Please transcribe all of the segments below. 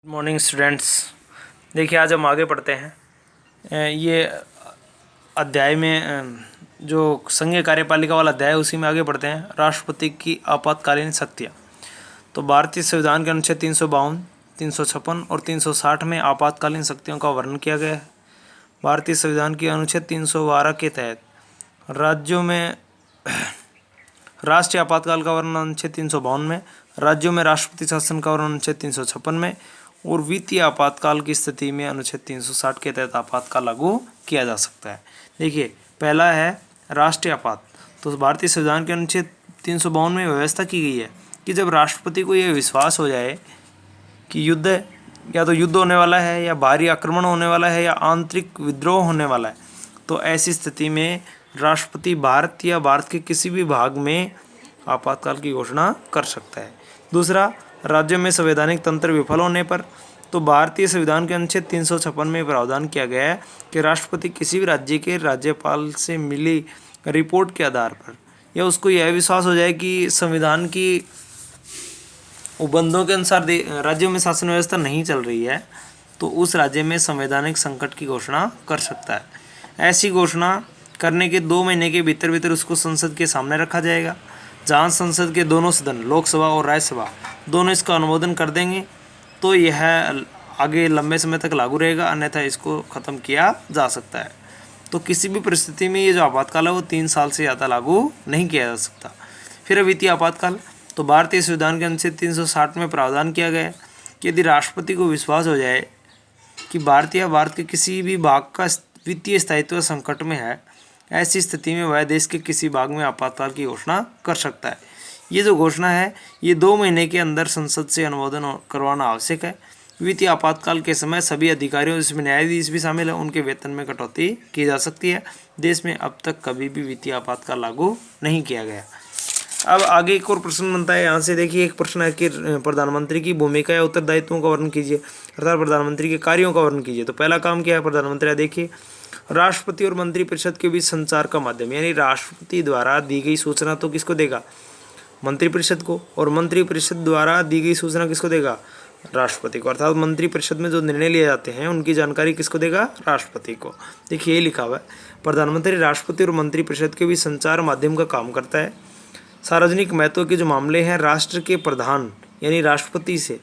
Morning students. देखिए आज हम आगे पढ़ते हैं। ये अध्याय में जो संघीय कार्यपालिका वाला अध्याय है उसी में आगे बढ़ते हैं। राष्ट्रपति की आपातकालीन शक्तियाँ। तो भारतीय संविधान के अनुच्छेद 352, 356 और 360 में आपातकालीन शक्तियों का वर्णन किया गया है। भारतीय संविधान के अनुच्छेद 312 के तहत राज्यों में राष्ट्रीय आपातकाल का वर्णन अनुच्छेद 352 में, राज्यों में राष्ट्रपति शासन का वर्णन अनुच्छेद 356 में और वित्तीय आपातकाल की स्थिति में अनुच्छेद 360 के तहत आपातकाल लागू किया जा सकता है। देखिए पहला है राष्ट्रीय आपात। तो भारतीय संविधान के अनुच्छेद 352 में व्यवस्था की गई है कि जब राष्ट्रपति को यह विश्वास हो जाए कि युद्ध या तो युद्ध होने वाला है या बाहरी आक्रमण होने वाला है या आंतरिक विद्रोह होने वाला है, तो ऐसी स्थिति में राष्ट्रपति भारत या भारत के किसी भी भाग में आपातकाल की घोषणा कर सकता है। दूसरा, राज्यों में संवैधानिक तंत्र विफल होने पर, तो भारतीय संविधान के अनुच्छेद 356 में प्रावधान किया गया है कि राष्ट्रपति किसी भी राज्य के राज्यपाल से मिली रिपोर्ट के आधार पर या उसको यह विश्वास हो जाए कि संविधान की उपबंधों के अनुसार राज्यों में शासन व्यवस्था नहीं चल रही है, तो उस राज्य में संवैधानिक संकट की घोषणा कर सकता है। ऐसी घोषणा करने के 2 महीने के भीतर उसको संसद के सामने रखा जाएगा, जहां संसद के दोनों सदन लोकसभा और राज्यसभा दोनों इसका अनुमोदन कर देंगे, तो यह आगे लंबे समय तक लागू रहेगा, अन्यथा इसको ख़त्म किया जा सकता है। तो किसी भी परिस्थिति में ये जो आपातकाल है वो 3 साल से ज़्यादा लागू नहीं किया जा सकता। फिर वित्तीय आपातकाल। तो भारतीय संविधान के अनुच्छेद 360 में प्रावधान किया गया है कि यदि राष्ट्रपति को विश्वास हो जाए कि भारत या भारत के किसी भी भाग का वित्तीय स्थायित्व संकट में है, ऐसी स्थिति में वह देश के किसी भाग में आपातकाल की घोषणा कर सकता है। ये जो घोषणा है ये 2 महीने के अंदर संसद से अनुमोदन करवाना आवश्यक है। वित्तीय आपातकाल के समय सभी अधिकारियों, जिसमें न्यायाधीश भी शामिल है, उनके वेतन में कटौती की जा सकती है। देश में अब तक कभी भी वित्तीय आपातकाल लागू नहीं किया गया। अब आगे एक और प्रश्न बनता है। यहाँ से देखिए एक प्रश्न है कि प्रधानमंत्री की भूमिका या उत्तरदायित्वों का वर्णन कीजिए, अर्थात प्रधानमंत्री के कार्यों का वर्णन कीजिए। तो पहला काम क्या है प्रधानमंत्री? देखिए राष्ट्रपति और मंत्रिपरिषद के बीच संचार का माध्यम, यानी राष्ट्रपति द्वारा दी गई सूचना तो किसको देगा? मंत्रिपरिषद को, और मंत्रिपरिषद द्वारा दी गई सूचना किसको देगा? राष्ट्रपति को। अर्थात मंत्रिपरिषद में जो निर्णय लिए जाते हैं उनकी जानकारी किसको देगा? राष्ट्रपति को। देखिए ये लिखा हुआ है, प्रधानमंत्री राष्ट्रपति और मंत्रिपरिषद के बीच संचार माध्यम का काम करता है। सार्वजनिक महत्व के जो मामले हैं राष्ट्र के प्रधान यानी राष्ट्रपति से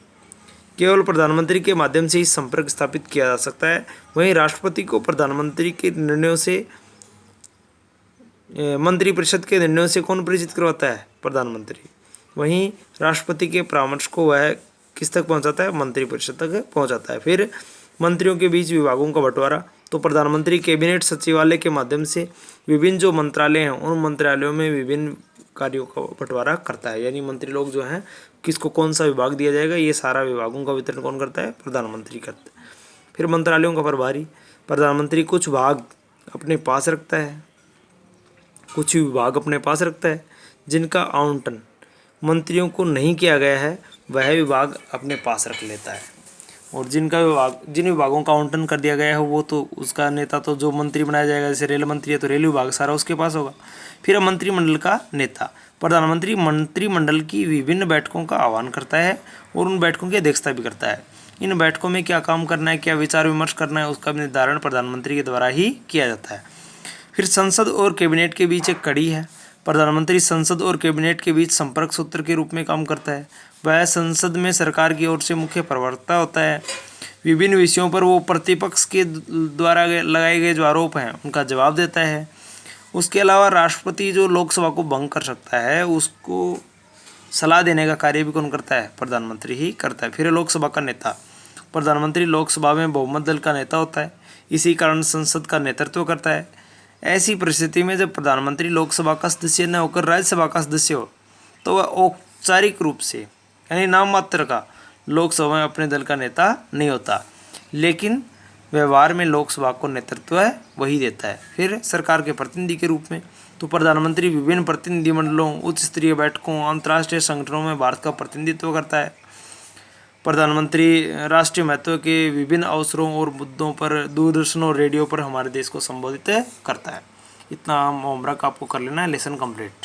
केवल प्रधानमंत्री के माध्यम से ही संपर्क स्थापित किया जा सकता है। वहीं राष्ट्रपति को प्रधानमंत्री के निर्णयों से मंत्रिपरिषद के निर्णयों से कौन परिचित करवाता है? प्रधानमंत्री। वहीं राष्ट्रपति के परामर्श को वह किस तक पहुंचाता है? मंत्रिपरिषद तक पहुंचाता है। फिर मंत्रियों के बीच विभागों का बंटवारा, तो प्रधानमंत्री कैबिनेट सचिवालय के माध्यम से विभिन्न जो मंत्रालय हैं उन मंत्रालयों में विभिन्न कार्यों का बंटवारा करता है, यानी मंत्री लोग जो हैं किसको कौन सा विभाग दिया जाएगा, ये सारा विभागों का वितरण कौन करता है? प्रधानमंत्री करता है। फिर मंत्रालयों का प्रभारी, प्रधानमंत्री कुछ भाग अपने पास रखता है, कुछ विभाग अपने पास रखता है जिनका आवंटन मंत्रियों को नहीं किया गया है, वह विभाग अपने पास रख लेता है। और जिन विभागों का आवंटन कर दिया गया है वो तो उसका नेता तो जो मंत्री बनाया जाएगा, जैसे रेल मंत्री है तो रेल विभाग सारा उसके पास होगा। फिर मंत्रिमंडल का नेता, प्रधानमंत्री मंत्रिमंडल की विभिन्न बैठकों का आह्वान करता है और उन बैठकों की अध्यक्षता भी करता है। इन बैठकों में क्या काम करना है, क्या विचार विमर्श करना है, उसका निर्धारण प्रधानमंत्री के द्वारा ही किया जाता है। फिर संसद और कैबिनेट के बीच एक कड़ी है। प्रधानमंत्री संसद और कैबिनेट के बीच संपर्क सूत्र के रूप में काम करता है। वह संसद में सरकार की ओर से मुख्य प्रवक्ता होता है। विभिन्न विषयों पर वो प्रतिपक्ष के द्वारा लगाए गए जो आरोप हैं उनका जवाब देता है। उसके अलावा राष्ट्रपति जो लोकसभा को भंग कर सकता है उसको सलाह देने का कार्य भी कौन करता है? प्रधानमंत्री ही करता है। फिर लोकसभा का नेता, प्रधानमंत्री लोकसभा में बहुमत दल का नेता होता है, इसी कारण संसद का नेतृत्व करता है। ऐसी परिस्थिति में जब प्रधानमंत्री लोकसभा का सदस्य न होकर राज्यसभा का सदस्य हो तो वह औपचारिक रूप से यानी नाम मात्र का लोकसभा में अपने दल का नेता नहीं होता, लेकिन व्यवहार में लोकसभा को नेतृत्व वही देता है। फिर सरकार के प्रतिनिधि के रूप में, तो प्रधानमंत्री विभिन्न प्रतिनिधिमंडलों, उच्च स्तरीय बैठकों, अंतर्राष्ट्रीय संगठनों में भारत का प्रतिनिधित्व करता है। प्रधानमंत्री राष्ट्रीय महत्व के विभिन्न अवसरों और मुद्दों पर दूरदर्शन और रेडियो पर हमारे देश को संबोधित करता है। इतना होमवर्क आपको कर लेना है, लेसन कंप्लीट।